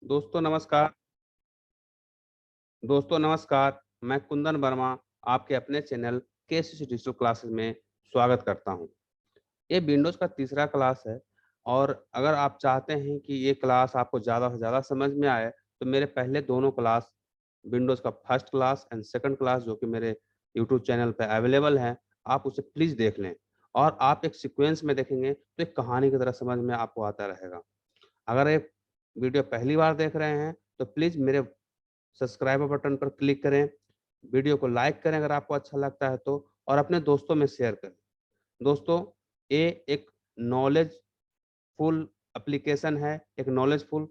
दोस्तों नमस्कार। मैं कुंदन वर्मा आपके अपने चैनल केसीसी डिजिटल क्लासेस में स्वागत करता हूं। ये विंडोज़ का तीसरा क्लास है और अगर आप चाहते हैं कि ये क्लास आपको ज़्यादा से ज़्यादा समझ में आए, तो मेरे पहले दोनों क्लास विंडोज़ का first class and second class जो कि मेरे यूट्यूब चैनल पे अवेलेबल है, आप उसे प्लीज़ देख लें और आप एक सीक्वेंस में देखेंगे तो एक कहानी की तरह समझ में आपको आता रहेगा। अगर ये वीडियो पहली बार देख रहे हैं, तो प्लीज़ मेरे सब्सक्राइब बटन पर क्लिक करें, वीडियो को लाइक करें अगर आपको अच्छा लगता है तो और अपने दोस्तों में शेयर करें। दोस्तों, ये एक नॉलेजफुल एप्लीकेशन है, एक नॉलेजफुल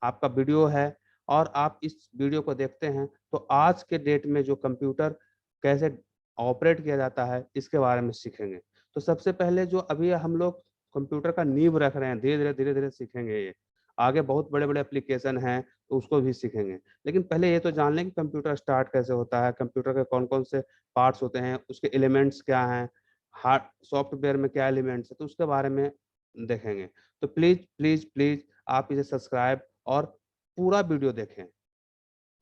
आपका वीडियो है और आप इस वीडियो को देखते हैं तो आज के डेट में जो कंप्यूटर कैसे ऑपरेट किया जाता है, इसके बारे में सीखेंगे। तो सबसे पहले जो अभी हम लोग कंप्यूटर का नींव रख रहे हैं, धीरे-धीरे सीखेंगे ये। आगे बहुत बड़े-बड़े एप्लीकेशन हैं, तो उसको भी सीखेंगे। लेकिन पहले ये तो जान लें कि कंप्यूटर स्टार्ट कैसे होता है, कंप्यूटर के कौन-कौन से पार्ट्स होते हैं, उसके एलिमेंट्स क्या हैं, हार्ड सॉफ्टवेयर में क्या एलिमेंट्स हैं, तो उसके बारे में देखेंगे। तो प्लीज़ आप इसे सब्सक्राइब और पूरा वीडियो देखें।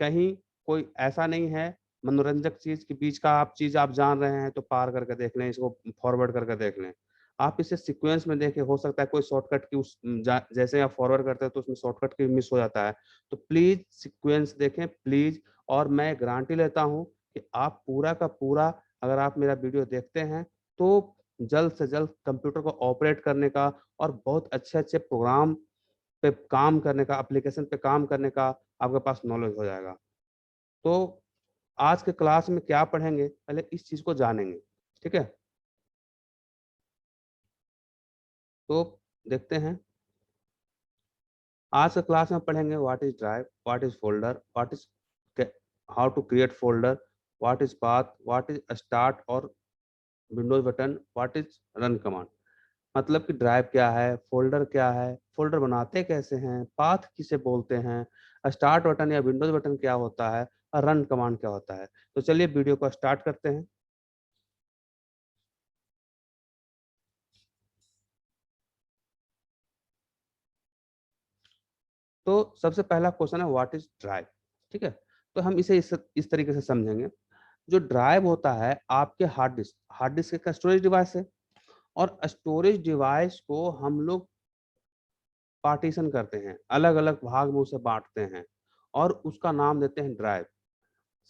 कहीं कोई ऐसा नहीं है मनोरंजक चीज़ के बीच का आप चीज़ आप जान रहे हैं तो पार करके देख लें, इसको फॉरवर्ड करके देख लें। आप इसे सीक्वेंस में देखें, हो सकता है कोई शॉर्टकट की उस जा जैसे आप फॉरवर्ड करते हैं तो उसमें शॉर्टकट की मिस हो जाता है। तो प्लीज़ सीक्वेंस देखें प्लीज़ और मैं गारंटी लेता हूँ कि आप पूरा का पूरा अगर आप मेरा वीडियो देखते हैं तो जल्द से जल्द कंप्यूटर को ऑपरेट करने का और बहुत अच्छे-अच्छे प्रोग्राम पे काम करने का, एप्लीकेशन पे काम करने का आपके पास नॉलेज हो जाएगा। तो आज के क्लास में क्या पढ़ेंगे, पहले इस चीज़ को जानेंगे, ठीक है? तो देखते हैं, आज के क्लास में पढ़ेंगे what is drive, what is folder, what is क how to create folder, what is path, what is start और windows button, what is run command. मतलब कि ड्राइव क्या है, फ़ोल्डर बनाते कैसे हैं, पाथ किसे बोलते हैं, स्टार्ट बटन या विंडोज़ बटन क्या होता है और रन कमांड क्या होता है। तो चलिए वीडियो को स्टार्ट करते हैं। तो सबसे पहला क्वेश्चन है व्हाट इज़ ड्राइव, ठीक है? तो हम इसे इस तरीके से समझेंगे, जो ड्राइव होता है आपके हार्ड डिस्क एक स्टोरेज डिवाइस है और स्टोरेज डिवाइस को हम लोग पार्टीशन करते हैं, अलग-अलग भाग में उसे बाँटते हैं और उसका नाम देते हैं ड्राइव।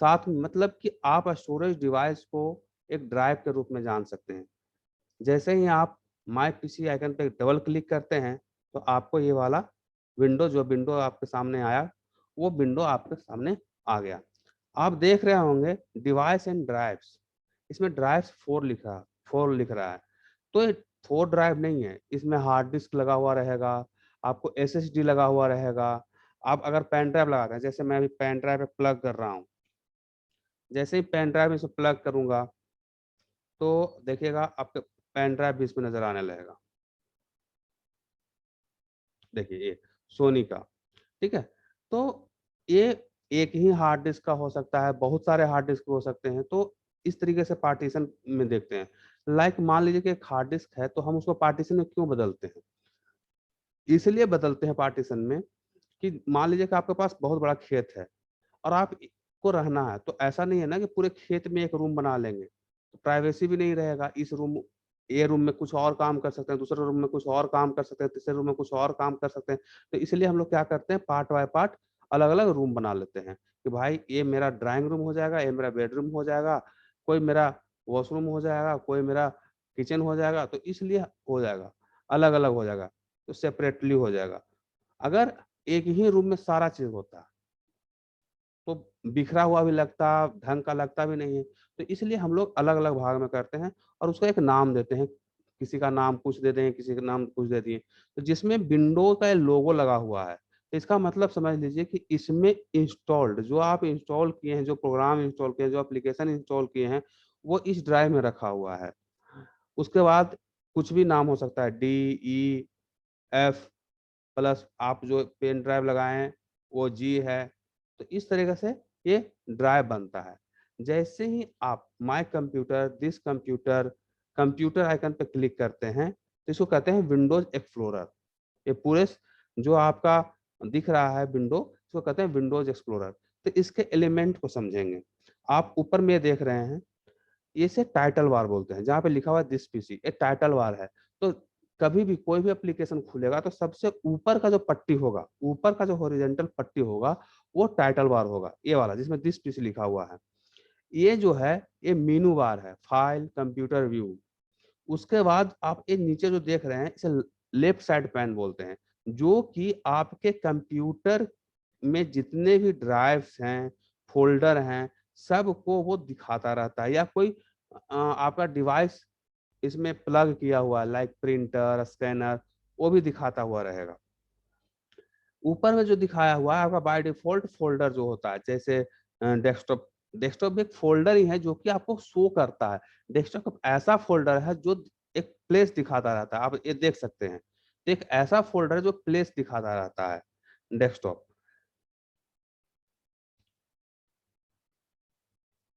साथ में मतलब कि आप स्टोरेज डिवाइस को एक ड्राइव के रूप में जान सकते हैं। जैसे ही आप माय पीसी आइकन पे डबल क्लिक करते हैं, तो आपको ये वाला जो विंडो आपके सामने आया, वो विंडो आपके सामने आ गया। आप देख रहे होंगे डिवाइस एंड ड्राइव्स, इसमें ड्राइव्स 4 लिख रहा है। तो ये 4 ड्राइव नहीं है, इसमें हार्ड डिस्क लगा हुआ रहेगा, आपको एसएसडी लगा हुआ रहेगा। आप अगर पेन ड्राइव लगाते हैं, जैसे मैं अभी पेन ड्राइव पे प्लग कर रहा हूँ, जैसे ही पेन ड्राइव में इसे प्लग करूँगा, तो देखिएगा आपके पेन ड्राइव भी इसमें नज़र आने लगेगा। देखिए ये सोनी का, ठीक है? तो ये एक ही हार्ड डिस्क का हो सकता है, बहुत सारे हार्ड डिस्क हो सकते हैं, तो इस तरीके से पार्टीशन में देखते हैं। लाइक मान लीजिए कि एक हार्ड डिस्क है, तो हम उसको पार्टीशन में क्यों बदलते हैं? इसलिए बदलते हैं पार्टीशन में कि मान लीजिए कि आपके पास बहुत बड़ा खेत है और को रहना है, तो ऐसा नहीं है ना कि पूरे खेत में एक रूम बना लेंगे, तो प्राइवेसी भी नहीं रहेगा। ये रूम में कुछ और काम कर सकते हैं, दूसरे रूम में कुछ और काम कर सकते हैं, तीसरे रूम में कुछ और काम कर सकते हैं। तो इसलिए हम लोग क्या करते हैं, पार्ट बाय पार्ट अलग-अलग रूम बना लेते हैं कि भाई ये मेरा ड्राइंग रूम हो जाएगा, ये मेरा बेडरूम हो जाएगा, कोई मेरा वॉशरूम हो जाएगा, कोई मेरा किचन हो जाएगा, तो इसलिए हो जाएगा, अलग-अलग हो जाएगा, तो सेपरेटली हो जाएगा। अगर एक ही रूम में सारा चीज़ होता, तो बिखरा हुआ भी लगता, ढंग का लगता भी नहीं है। तो इसलिए हम लोग अलग-अलग भाग में करते हैं और उसको एक नाम देते हैं। किसी का नाम कुछ दे दें, किसी का नाम कुछ दे दिए। तो जिसमें विंडो का लोगो लगा हुआ है, तो इसका मतलब समझ लीजिए कि इसमें इंस्टॉल्ड जो आप इंस्टॉल किए हैं, जो प्रोग्राम इंस्टॉल किए हैं, जो एप्लीकेशन इंस्टॉल किए हैं, वो इस ड्राइव में रखा हुआ है। उसके बाद कुछ भी नाम हो सकता है डी, ई, एफ प्लस आप जो पेन ड्राइव लगाए हैं, वो जी है। तो इस तरीके से ये ड्राइव बनता है। जैसे ही आप my computer, this computer, computer icon पे क्लिक करते हैं, तो इसको कहते हैं विंडोज़ एक्सप्लोरर। ये पूरे जो आपका दिख रहा है विंडो, इसको कहते हैं विंडोज एक्सप्लोरर। तो इसके एलिमेंट को समझेंगे। आप ऊपर में देख रहे हैं, इसे टाइटल बार बोलते हैं, जहाँ पे लिखा हुआ है दिस पीसी, ये टाइटल बार है। तो कभी भी कोई भी एप्लीकेशन खुलेगा तो सबसे ऊपर का जो पट्टी होगा, ऊपर का जो हॉरिजॉन्टल पट्टी होगा, वो टाइटल बार होगा, ये वाला जिसमें दिस पीसी लिखा हुआ है। ये जो है ये मेनू बार है, फाइल, कंप्यूटर, व्यू। उसके बाद आप ये नीचे जो देख रहे हैं, इसे लेफ्ट साइड पैन बोलते हैं, जो कि आपके कंप्यूटर में जितने भी ड्राइव्स हैं, फोल्डर हैं, सबको वो दिखाता रहता है। या कोई आपका डिवाइस इसमें प्लग किया हुआ है, लाइक प्रिंटर, स्कैनर, वो भी दिखाता हुआ रहेगा। ऊपर में जो दिखाया हुआ है आपका बाय डिफॉल्ट फोल्डर जो होता है, जैसे डेस्कटॉप। डेस्कटॉप भी एक फोल्डर ही है जो कि आपको शो करता है। डेस्कटॉप ऐसा फोल्डर है जो एक प्लेस दिखाता रहता है, आप ये देख सकते हैं। एक ऐसा फोल्डर है जो प्लेस दिखाता रहता है, डेस्कटॉप।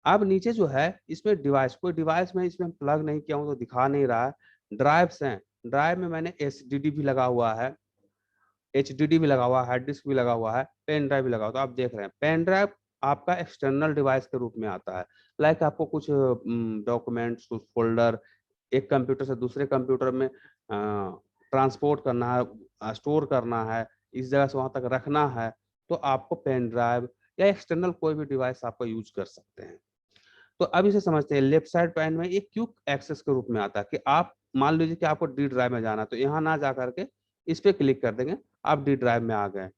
अब नीचे जो है इसमें डिवाइस, कोई डिवाइस में इसमें प्लग नहीं किया हूं तो दिखा नहीं रहा है। ड्राइव्स हैं, ड्राइव में मैंने एसडीडी भी लगा हुआ है, एचडीडी भी लगा हुआ है, हार्ड डिस्क भी लगा हुआ है, पेन ड्राइव भी लगा हुआ है। तो आप देख रहे हैं पेन ड्राइव आपका एक्सटर्नल डिवाइस के रूप में आता है। लाइक आपको कुछ डॉक्यूमेंट्स, कुछ फोल्डर एक कंप्यूटर से दूसरे कंप्यूटर में ट्रांसपोर्ट करना है, स्टोर करना है, इस जगह से वहां तक रखना है, तो आपको पेन ड्राइव या एक्सटर्नल कोई भी डिवाइस आपका यूज कर सकते हैं। तो अब इसे समझते हैं। लेफ्ट साइड पैन में ये क्विक एक्सेस के रूप में आता है कि आप मान लीजिए कि आपको डी ड्राइव में जाना है, तो यहाँ ना जा करके इस पे क्लिक कर देंगे, आप डी ड्राइव में आ गए।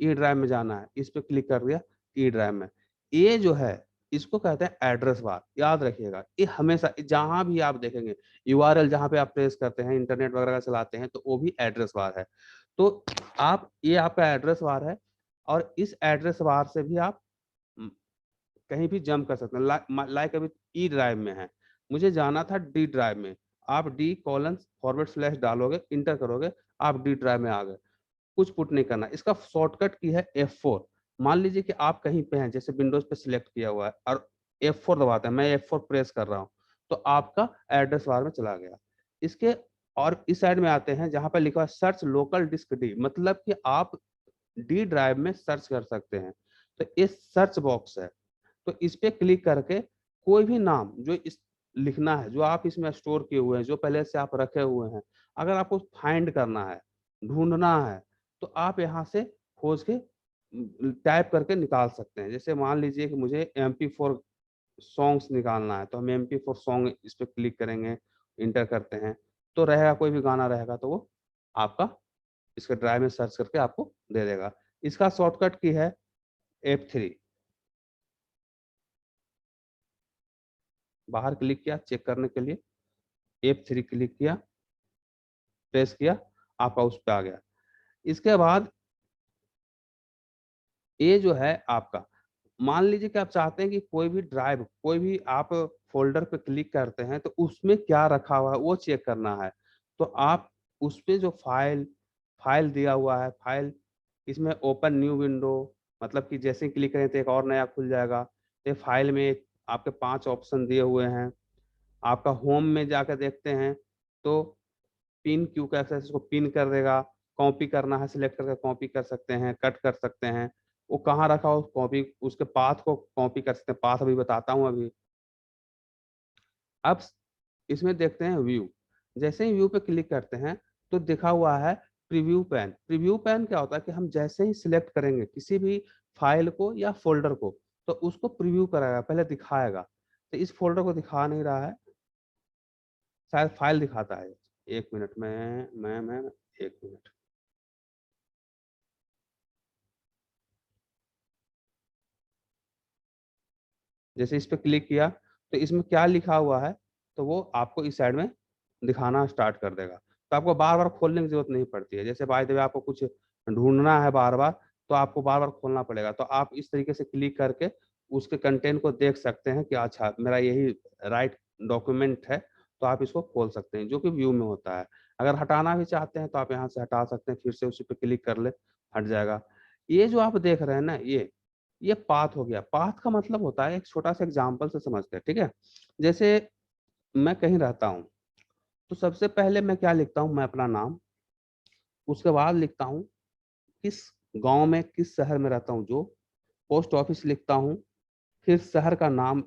ई ड्राइव में जाना है, इस पे क्लिक कर दिया, ई ड्राइव में। ये जो है इसको कहते हैं एड्रेस बार, याद रखिएगा। ये हमेशा जहां भी आप देखेंगे, यूआरएल जहां पे आप प्रेस करते हैं, इंटरनेट वगैरह चलाते हैं, तो वो भी एड्रेस बार है। तो आप, ये आपका एड्रेस बार है, और इस एड्रेस बार से भी आप कहीं भी जंप कर सकते हैं। लाइक अभी ई ड्राइव में है, मुझे जाना था डी ड्राइव में, आप डी कॉलन फॉरवर्ड स्लैश डालोगे, इंटर करोगे, आप डी ड्राइव में आ गए। कुछ पुट नहीं करना। इसका शॉर्टकट की है F4। मान लीजिए कि आप कहीं पे हैं, जैसे विंडोज पे सिलेक्ट किया हुआ है और F4 दबाते हैं, मैं F4 प्रेस कर रहा हूँ, तो आपका एड्रेस बार में चला गया। इसके और इस साइड में आते हैं जहां पर लिखा है सर्च लोकल डिस्क डी, मतलब कि आप डी ड्राइव में सर्च कर सकते हैं। तो ये सर्च बॉक्स है, तो इस पे क्लिक करके कोई भी नाम जो इस लिखना है, जो आप इसमें स्टोर किए हुए हैं, जो पहले से आप रखे हुए हैं, अगर आपको फाइंड करना है, ढूंढना है, तो आप यहाँ से खोज के टाइप करके निकाल सकते हैं। जैसे मान लीजिए कि मुझे MP4 सॉन्ग्स निकालना है, तो हम MP4 सॉन्ग इस पे क्लिक करेंगे, इंटर करते हैं, तो रहेगा कोई भी गाना रहेगा तो वो आपका इसके ड्राइव में सर्च करके आपको दे देगा। इसका शॉर्टकट की है F3। बाहर क्लिक किया चेक करने के लिए, F3 क्लिक किया, प्रेस किया, आपका उस पे आ गया। इसके बाद ये जो है आपका, मान लीजिए कि आप चाहते हैं कि कोई भी ड्राइव, कोई भी आप फोल्डर पे क्लिक करते हैं तो उसमें क्या रखा हुआ है वो चेक करना है। तो आप उस पे जो फाइल फाइल दिया हुआ है, फाइल, इसमें ओपन न्यू विंडो, मतलब कि जैसे ही क्लिक करें तो एक और नया खुल जाएगा। तो फाइल में आपके 5 ऑप्शन दिए हुए हैं। आपका होम में जाकर देखते हैं तो पिन क्यू का एक्सेस को पिन कर देगा। कॉपी करना है, सिलेक्ट करके कॉपी कर सकते हैं, कट कर सकते हैं। वो कहाँ रखा हो कॉपी, उसके पाथ को कॉपी कर सकते हैं। पाथ अभी बताता हूँ अभी। अब इसमें देखते हैं व्यू। जैसे ही व्यू पे क्लिक करते हैं तो दिखा हुआ है प्रीव्यू पैन। प्रीव्यू पैन क्या होता है कि हम जैसे ही सिलेक्ट करेंगे किसी भी फाइल को या फोल्डर को, तो उसको प्रीव्यू कराएगा, पहले दिखाएगा। तो इस फोल्डर को दिखा नहीं रहा है, शायद फाइल दिखाता है। एक मिनट में, मैं एक मिनट। जैसे इस पे क्लिक किया तो इसमें क्या लिखा हुआ है, तो वो आपको इस साइड में दिखाना स्टार्ट कर देगा। तो आपको बार बार खोलने की जरूरत नहीं पड़ती है। जैसे बाय द वे आपको कुछ ढूंढना है बार बार, तो आपको बार बार खोलना पड़ेगा। तो आप इस तरीके से क्लिक करके उसके कंटेंट को देख सकते हैं कि अच्छा मेरा यही राइट डॉक्यूमेंट है, तो आप इसको खोल सकते हैं, जो कि व्यू में होता है। अगर हटाना भी चाहते हैं तो आप यहाँ से हटा सकते हैं, फिर से उसी पे क्लिक कर ले, हट जाएगा। ये जो आप देख रहे हैं ना, ये पाथ हो गया। पाथ का मतलब होता है, एक छोटा सा एग्जांपल से समझते हैं, ठीक है। जैसे मैं कहीं रहता हूँ, तो सबसे पहले मैं क्या लिखता हूँ, मैं अपना नाम, उसके बाद लिखता हूँ किस गांव में किस शहर में रहता हूँ जो, पोस्ट ऑफिस लिखता हूँ, फिर शहर का नाम,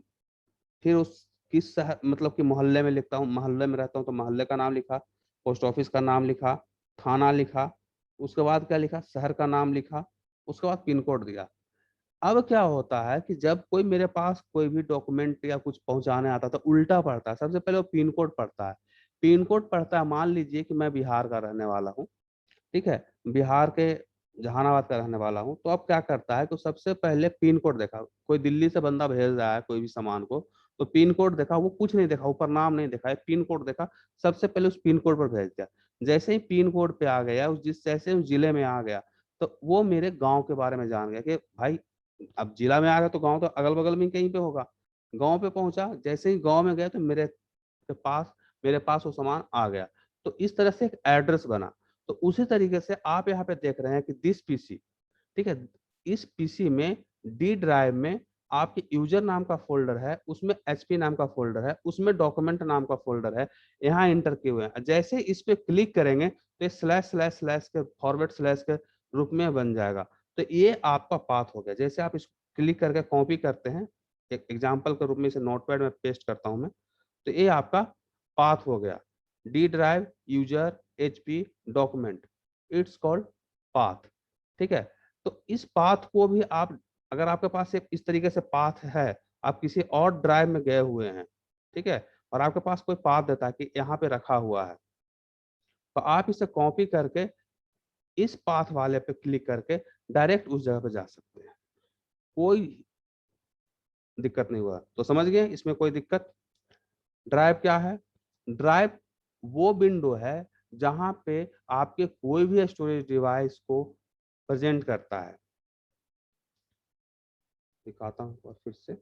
फिर उस किस शहर मतलब कि मोहल्ले में लिखता हूँ, मोहल्ले में रहता हूँ तो मोहल्ले का नाम लिखा, पोस्ट ऑफिस का नाम लिखा, थाना लिखा, उसके बाद क्या लिखा, शहर का नाम लिखा, उसके बाद पिन कोड दिया। अब क्या होता है कि जब कोई मेरे पास कोई भी डॉक्यूमेंट या कुछ पहुंचाने आता है तो उल्टा पड़ता है, सबसे पहले वो पिन कोड पड़ता है। पिन कोड पड़ता है, मान लीजिए कि मैं बिहार का रहने वाला हूँ, ठीक है, बिहार के जहानाबाद का रहने वाला हूँ, तो अब क्या करता है कि सबसे पहले पिन कोड देखा, कोई दिल्ली से बंदा भेज रहा है कोई भी सामान को, तो पिन कोड देखा, वो कुछ नहीं देखा, ऊपर नाम नहीं देखा है, पिन कोड देखा, सबसे पहले उस पिन कोड पर भेज दिया। जैसे ही पिन कोड पे आ गया, उस जिस जैसे उस जिले में आ गया, तो वो मेरे गांव के बारे में जान गया कि भाई अब जिला में आ गया तो गांव तो अगल बगल में कहीं पे होगा। गांव पे पहुंचा, जैसे ही गांव में गया तो मेरे पास वो सामान आ गया। तो इस तरह से एक एड्रेस बना। तो उसी तरीके से आप यहाँ पे देख रहे हैं कि दिस पीसी, ठीक है, इस पीसी में डी ड्राइव में आपके यूजर नाम का फोल्डर है, उसमें एचपी नाम का फोल्डर है, उसमें डॉक्यूमेंट नाम का फोल्डर है, यहाँ इंटर किए हुए हैं। जैसे इस पे क्लिक करेंगे तो स्लैश स्लैश स्लैश के फॉरवर्ड स्लैश के रूप में बन जाएगा। तो ये आपका पाथ हो गया। जैसे आप इसको क्लिक करके कॉपी करते हैं, एक एग्जाम्पल के रूप में इसे नोटपैड में पेस्ट करता हूं मैं, तो ये आपका पाथ हो गया, D drive user HP document, it's called path. ठीक है, तो इस पाथ को भी आप, अगर आपके पास एक इस तरीके से पाथ है, आप किसी और ड्राइव में गए हुए हैं, ठीक है, और आपके पास कोई पाथ देता है कि यहाँ पे रखा हुआ है, तो आप इसे कॉपी करके इस पाथ वाले पे क्लिक करके डायरेक्ट उस जगह पे जा सकते हैं, कोई दिक्कत नहीं हुआ। तो समझ गए इसमें कोई दिक्कत। ड्राइव क्या है? ड्राइव वो विंडो है जहां पे आपके कोई भी स्टोरेज डिवाइस को प्रेजेंट करता है। दिखाता हूं और फिर से,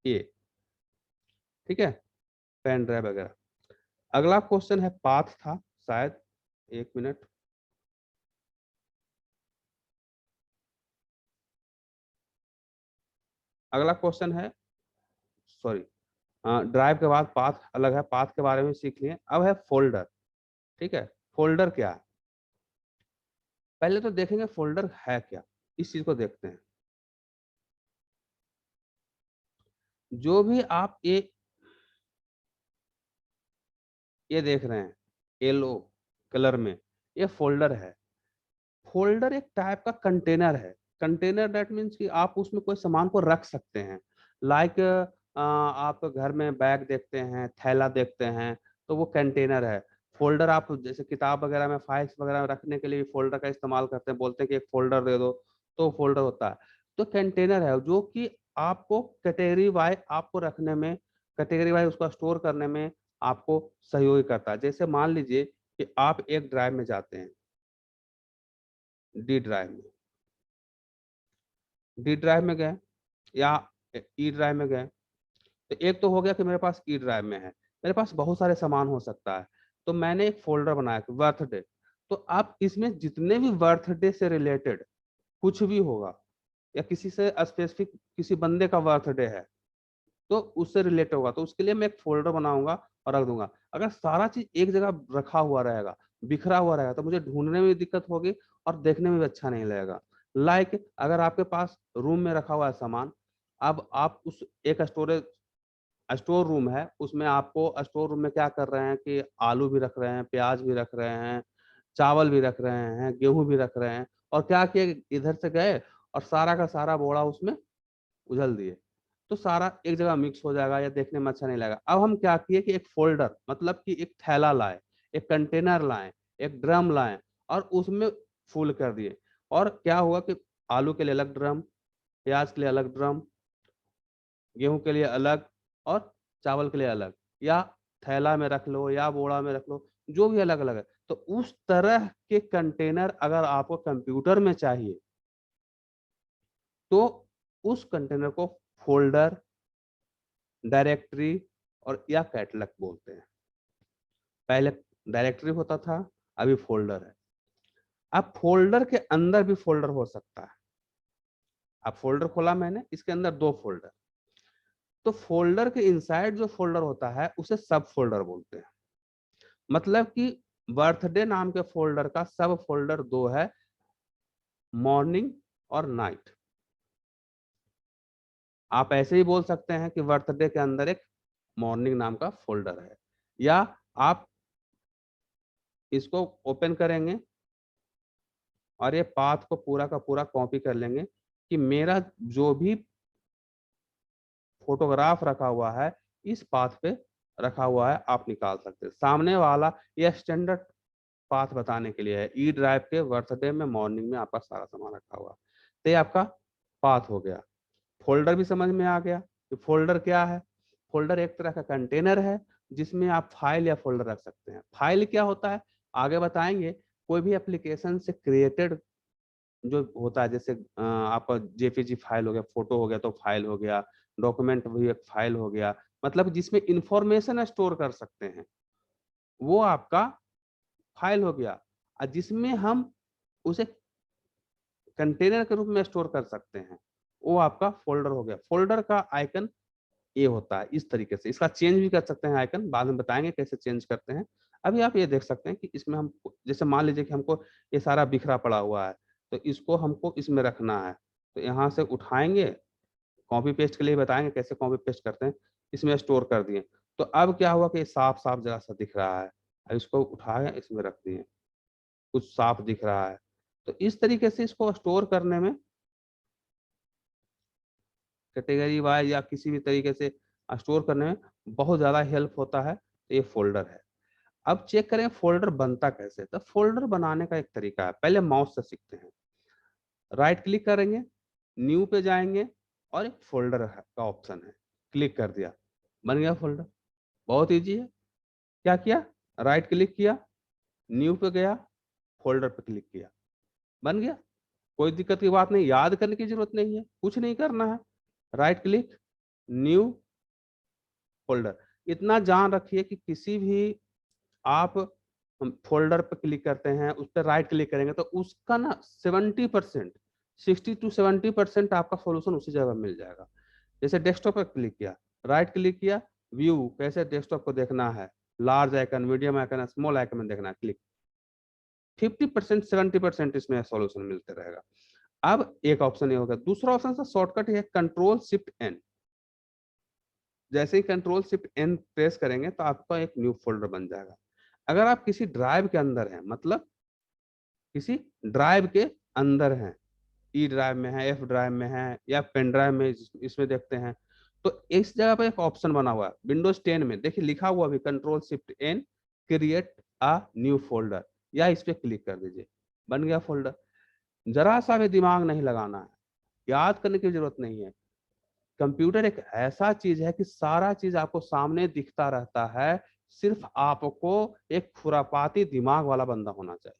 ये ठीक है, पेन ड्राइव वगैरह। अगला क्वेश्चन है पाथ था शायद, एक मिनट, अगला क्वेश्चन है, सॉरी, ड्राइव के बाद पाथ अलग है, पाथ के बारे में सीख लिए। अब है फोल्डर। ठीक है, फोल्डर क्या है, पहले तो देखेंगे फोल्डर है क्या, इस चीज को देखते हैं। जो भी आप ये देख रहे हैं येलो कलर में, ये फोल्डर है। फोल्डर एक टाइप का कंटेनर है। कंटेनर दैट मीन्स कि आप उसमें कोई सामान को रख सकते हैं। लाइक आप घर में बैग देखते हैं, थैला देखते हैं, तो वो कंटेनर है। फोल्डर आप जैसे किताब वगैरह में, फाइल्स वगैरह में रखने के लिए भी फोल्डर का इस्तेमाल करते हैं, बोलते हैं कि एक फोल्डर दे दो, तो फोल्डर होता है। तो कंटेनर है जो कि आपको कैटेगरी वाइज आपको रखने में, कैटेगरी वाइज उसका स्टोर करने में आपको सहयोग करता है। जैसे मान लीजिए कि आप एक ड्राइव में जाते हैं, डी ड्राइव में, डी ड्राइव में गए या ई ड्राइव में गए, तो एक तो हो गया कि मेरे पास ई ड्राइव में है, मेरे पास बहुत सारे सामान हो सकता है, तो मैंने एक फोल्डर बनाया बर्थडे। तो आप इसमें जितने भी बर्थडे से रिलेटेड कुछ भी होगा, या किसी से स्पेसिफिक किसी बंदे का बर्थडे है तो उससे रिलेटेड होगा, तो उसके लिए मैं एक फोल्डर बनाऊंगा और रख दूंगा। अगर सारा चीज एक जगह रखा हुआ रहेगा, बिखरा हुआ रहेगा, तो मुझे ढूंढने में भी दिक्कत होगी और देखने में भी अच्छा नहीं लगेगा। लाइक अगर आपके पास रूम में रखा हुआ है सामान, अब आप उस एक स्टोर रूम है, उसमें आपको स्टोर रूम में क्या कर रहे हैं कि आलू भी रख रहे हैं, प्याज भी रख रहे हैं, चावल भी रख रहे हैं, गेहूं भी रख रहे हैं, और क्या किए, इधर से गए और सारा का सारा बोरा उसमें उझल दिए, तो सारा एक जगह मिक्स हो जाएगा या देखने में अच्छा नहीं लगेगा। अब हम क्या किए कि एक फोल्डर मतलब कि एक थैला लाए, एक कंटेनर लाए, एक ड्रम लाए और उसमें फुल कर दिए। और क्या हुआ कि आलू के लिए अलग ड्रम, प्याज के लिए अलग ड्रम, गेहूं के लिए अलग, और चावल के लिए अलग, या थैला में रख लो या बोड़ा में रख लो, जो भी अलग अलग है। तो उस तरह के कंटेनर अगर आपको कंप्यूटर में चाहिए तो उस कंटेनर को फोल्डर, डायरेक्टरी और या कैटलॉग बोलते हैं। पहले डायरेक्टरी होता था, अभी फोल्डर है। अब फोल्डर के अंदर भी फोल्डर हो सकता है। अब फोल्डर खोला मैंने, इसके अंदर दो फोल्डर, तो फोल्डर के इनसाइड जो फोल्डर होता है उसे सब फोल्डर बोलते हैं। मतलब कि बर्थडे नाम के फोल्डर का सब फोल्डर दो है, मॉर्निंग और नाइट। आप ऐसे ही बोल सकते हैं कि बर्थडे के अंदर एक मॉर्निंग नाम का फोल्डर है, या आप इसको ओपन करेंगे और ये पाथ को पूरा का पूरा कॉपी कर लेंगे कि मेरा जो भी फोटोग्राफ रखा हुआ है इस पाथ पे रखा हुआ है, आप निकाल सकते हैं। सामने वाला ये स्टैंडर्ड पाथ बताने के लिए है, ई ड्राइव के बर्थडे में मॉर्निंग में आपका सारा सामान रखा हुआ, तो ये आपका पाथ हो गया। फोल्डर भी समझ में आ गया कि फोल्डर क्या है। फोल्डर एक तरह का कंटेनर है जिसमें आप फाइल या फोल्डर रख सकते हैं। फाइल क्या होता है आगे बताएंगे। कोई भी एप्लीकेशन से क्रिएटेड जो होता है, जैसे आपका जेपीजी फाइल हो गया, फोटो हो गया तो फाइल हो गया, डॉक्यूमेंट भी एक फाइल हो गया, मतलब जिसमें इंफॉर्मेशन स्टोर कर सकते हैं वो आपका फाइल हो गया। और जिसमें हम उसे कंटेनर के रूप में स्टोर कर सकते हैं वो आपका फोल्डर हो गया। फोल्डर का आइकन ये होता है इस तरीके से। इसका चेंज भी कर सकते हैं आइकन, बाद में बताएंगे कैसे चेंज करते हैं। अभी आप ये देख सकते हैं कि इसमें हम जैसे मान लीजिए कि हमको ये सारा बिखरा पड़ा हुआ है तो इसको हमको इसमें रखना है, तो यहाँ से उठाएंगे, कॉपी पेस्ट के लिए बताएंगे कैसे कॉपी पेस्ट करते हैं। इसमें स्टोर कर दिए तो अब क्या हुआ कि साफ साफ जरा सा दिख रहा है। अब इसको उठा के इसमें रख दिए, कुछ साफ दिख रहा है। तो इस तरीके से इसको स्टोर करने में कैटेगरी वाइज या किसी भी तरीके से स्टोर करने में बहुत ज़्यादा हेल्प होता है। तो ये फोल्डर है। अब चेक करें फोल्डर बनता कैसे। तो फोल्डर बनाने का एक तरीका है, पहले माउस से सीखते हैं। राइट क्लिक करेंगे, न्यू पे जाएंगे और एक फोल्डर का ऑप्शन है, क्लिक कर दिया, बन गया फोल्डर। बहुत इजी है। क्या किया, राइट क्लिक किया, न्यू पे गया, फोल्डर पे क्लिक किया, बन गया। कोई दिक्कत की बात नहीं, याद करने की जरूरत नहीं है, कुछ नहीं करना है। Right click, new, folder. इतना जान रखिए कि किसी भी आप फोल्डर पर क्लिक करते हैं, उस पर राइट क्लिक करेंगे तो उसका ना 70%, 60 to 70% आपका सोल्यूशन उसी जगह मिल जाएगा। जैसे डेस्कटॉप पर क्लिक किया, राइट क्लिक किया, व्यू कैसे डेस्कटॉप को देखना है, large icon, medium icon, small icon में देखना है, क्लिक। 50% 70% इसमें सोल्यूशन मिलते रहेगा। अब एक ऑप्शन ये होगा। दूसरा ऑप्शन से शॉर्टकट है कंट्रोल शिफ्ट एन। जैसे ही कंट्रोल शिफ्ट एन प्रेस करेंगे तो आपका एक न्यू फोल्डर बन जाएगा। अगर आप किसी ड्राइव के अंदर हैं, मतलब किसी ड्राइव के अंदर हैं, ई ड्राइव में है, एफ ड्राइव में है, या पेन ड्राइव में, इसमें देखते हैं तो इस जगह पर एक ऑप्शन बना हुआ है विंडोज 10 में, देखिए लिखा हुआ भी control shift N create a new folder, या इस पे क्लिक कर दीजिए, बन गया फोल्डर। जरा सा भी दिमाग नहीं लगाना है, याद करने की जरूरत नहीं है। कंप्यूटर एक ऐसा चीज है कि सारा चीज आपको सामने दिखता रहता है, सिर्फ आपको एक खुरापाती दिमाग वाला बंदा होना चाहिए।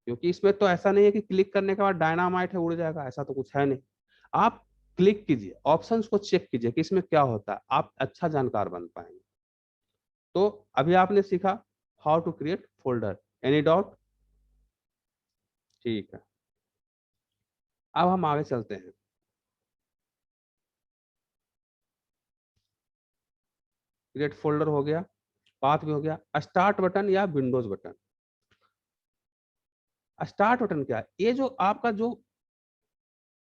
क्योंकि इसमें तो ऐसा नहीं है कि क्लिक करने के बाद डायनामाइट है उड़ जाएगा, ऐसा तो कुछ है नहीं। आप क्लिक कीजिए, ऑप्शंस को चेक कीजिए कि इसमें क्या होता है, आप अच्छा जानकार बन पाएंगे। तो अभी आपने सीखा how to create folder. Any doubt? ठीक है, अब हम आगे चलते हैं। क्रिएट फोल्डर हो गया, पाथ भी हो गया। स्टार्ट बटन या विंडोज बटन। स्टार्ट बटन क्या है? ये जो आपका जो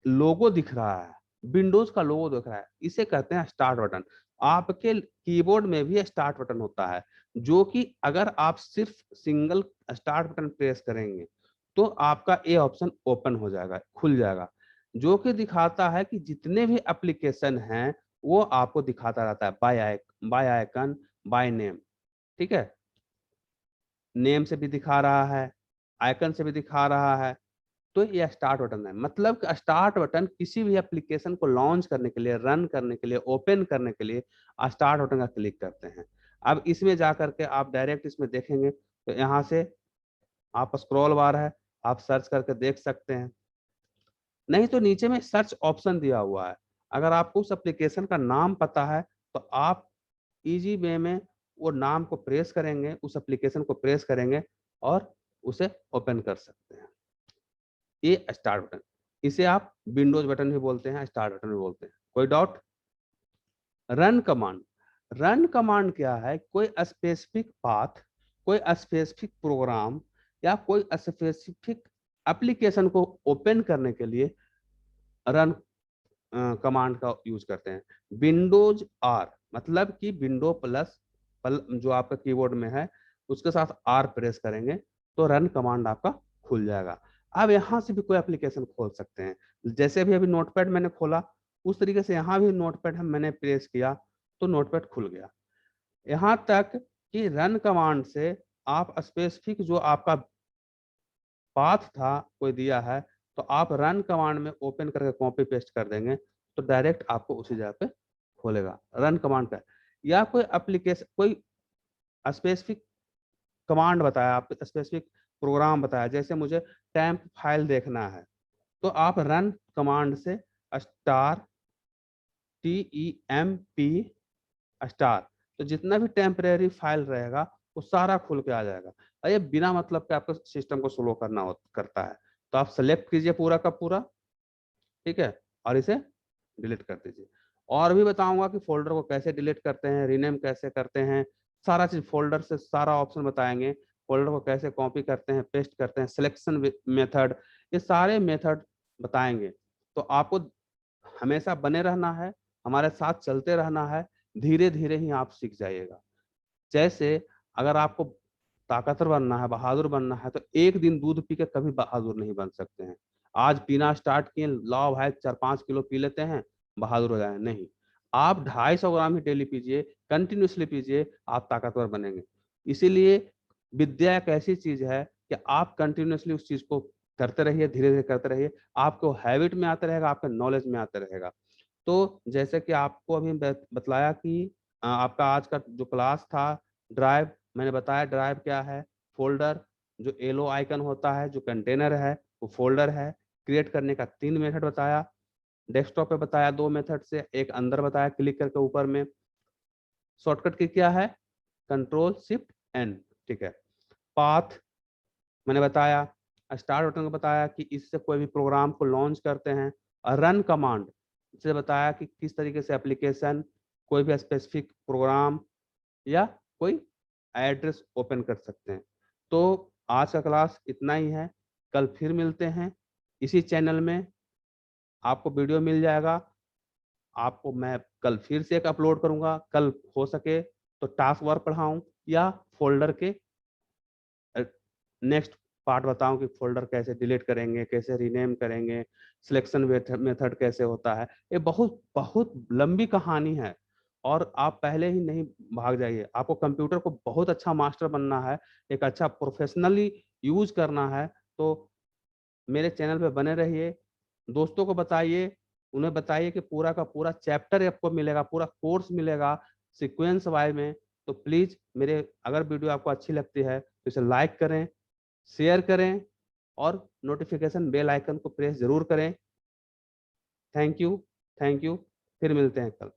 लोगो दिख रहा है, विंडोज का लोगो दिख रहा है, इसे कहते हैं स्टार्ट बटन। आपके कीबोर्ड में भी स्टार्ट बटन होता है, जो कि अगर आप सिर्फ सिंगल स्टार्ट बटन प्रेस करेंगे तो आपका ये ऑप्शन ओपन हो जाएगा, खुल जाएगा, जो कि दिखाता है कि जितने भी एप्लीकेशन हैं वो आपको दिखाता रहता है बाय आइकन, बाय नेम। ठीक है, नेम से भी दिखा रहा है, आइकन से भी दिखा रहा है। तो ये स्टार्ट बटन है, मतलब स्टार्ट बटन किसी भी एप्लीकेशन को लॉन्च करने के लिए, रन करने के लिए, ओपन करने के लिए स्टार्ट बटन का क्लिक करते हैं। अब इसमें जाकर के आप डायरेक्ट इसमें देखेंगे तो यहाँ से आप स्क्रॉल बार है, आप सर्च करके देख सकते हैं, नहीं तो नीचे में सर्च ऑप्शन दिया हुआ है। अगर आपको उस एप्लीकेशन का नाम पता है तो आप इजी वे में वो नाम को प्रेस करेंगे, उस एप्लीकेशन को प्रेस करेंगे और उसे ओपन कर सकते हैं। ये स्टार्ट बटन, इसे आप विंडोज बटन भी बोलते हैं, स्टार्ट बटन भी बोलते हैं। कोई doubt? Run command. Run command क्या है? कोई स्पेसिफिक पाथ, कोई स्पेसिफिक प्रोग्राम या कोई स्पेसिफिक एप्लीकेशन को ओपन करने के लिए रन कमांड का यूज करते हैं। विंडोज आर मतलब कि विंडो प्लस जो आपका कीबोर्ड में है उसके साथ आर प्रेस करेंगे तो रन कमांड आपका खुल जाएगा। अब यहाँ से भी कोई एप्लीकेशन खोल सकते हैं, जैसे अभी नोटपैड मैंने खोला उस तरीके से यहाँ भी नोटपैड मैंने प्रेस किया तो नोटपैड खुल गया। यहाँ तक कि रन कमांड से आप स्पेसिफिक जो आपका पाथ था कोई दिया है तो आप रन कमांड में ओपन करके कॉपी पेस्ट कर देंगे तो डायरेक्ट आपको उसी जगह पे खोलेगा रन कमांड का। या कोई एप्लीकेशन कोई स्पेसिफिक कमांड बताया, आप स्पेसिफिक प्रोग्राम बताया, जैसे मुझे टेम्प फाइल देखना है तो आप रन कमांड से स्टार TEMP स्टार तो जितना भी टेम्परेरी फाइल रहेगा वो सारा खुल के आ जाएगा। और ये बिना मतलब के आपको सिस्टम को स्लो करता है। तो आप सेलेक्ट कीजिए पूरा का पूरा, ठीक है, और इसे डिलीट कर दीजिए। और भी बताऊंगा कि फोल्डर को कैसे डिलीट करते हैं, रीनेम कैसे करते हैं, सारा चीज फोल्डर से सारा ऑप्शन बताएंगे। फोल्डर को कैसे कॉपी करते हैं, पेस्ट करते हैं, सिलेक्शन मेथड, ये सारे मेथड बताएंगे। तो आपको हमेशा बने रहना है, हमारे साथ चलते रहना है, धीरे धीरे ही आप सीख जाइएगा। जैसे अगर आपको ताकतवर बनना है, बहादुर बनना है तो एक दिन दूध पी के कभी बहादुर नहीं बन सकते हैं। आज पीना स्टार्ट किए, लाओ भाई 4-5 किलो पी लेते हैं बहादुर हो जाए, नहीं। आप 250 ग्राम ही डेली पीजिए, कंटिन्यूसली पीजिए, आप ताकतवर बनेंगे। इसीलिए विद्या एक ऐसी चीज है कि आप कंटिन्यूसली उस चीज को करते रहिए, धीरे धीरे करते रहिए, आपको हैबिट में आते रहेगा, आपके नॉलेज में आते रहेगा। तो जैसे कि आपको अभी बतलाया कि आपका आज का जो क्लास था ड्राइव, मैंने बताया ड्राइव क्या है, फोल्डर जो येलो आइकन होता है, जो कंटेनर है वो फोल्डर है। क्रिएट करने का 3 मेथड बताया, डेस्कटॉप पे बताया 2 मेथड से, एक अंदर बताया क्लिक करके ऊपर में। शॉर्टकट की क्या है, Ctrl+Shift+N, ठीक है। पाथ मैंने बताया, स्टार्ट बटन को बताया कि इससे कोई भी प्रोग्राम को लॉन्च करते हैं। और रन कमांड से बताया कि किस तरीके से एप्लीकेशन, कोई भी स्पेसिफिक प्रोग्राम या कोई एड्रेस ओपन कर सकते हैं। तो आज का क्लास इतना ही है, कल फिर मिलते हैं इसी चैनल में, आपको वीडियो मिल जाएगा। आपको मैं कल फिर से एक अपलोड करूंगा, कल हो सके तो टास्क वर्क पढ़ाऊं या फोल्डर के नेक्स्ट पार्ट बताऊं कि फोल्डर कैसे डिलीट करेंगे, कैसे रीनेम करेंगे, सिलेक्शन मेथड कैसे होता है। ये बहुत बहुत लंबी कहानी है और आप पहले ही नहीं भाग जाइए। आपको कंप्यूटर को बहुत अच्छा मास्टर बनना है, एक अच्छा प्रोफेशनली यूज करना है तो मेरे चैनल पे बने रहिए। दोस्तों को बताइए, उन्हें बताइए कि पूरा का पूरा चैप्टर आपको मिलेगा, पूरा कोर्स मिलेगा सीक्वेंस वाई में। तो प्लीज मेरे अगर वीडियो आपको अच्छी लगती है तो इसे लाइक करें, शेयर करें और नोटिफिकेशन बेल आइकन को प्रेस जरूर करें। थैंक यू, थैंक यू, फिर मिलते हैं कल।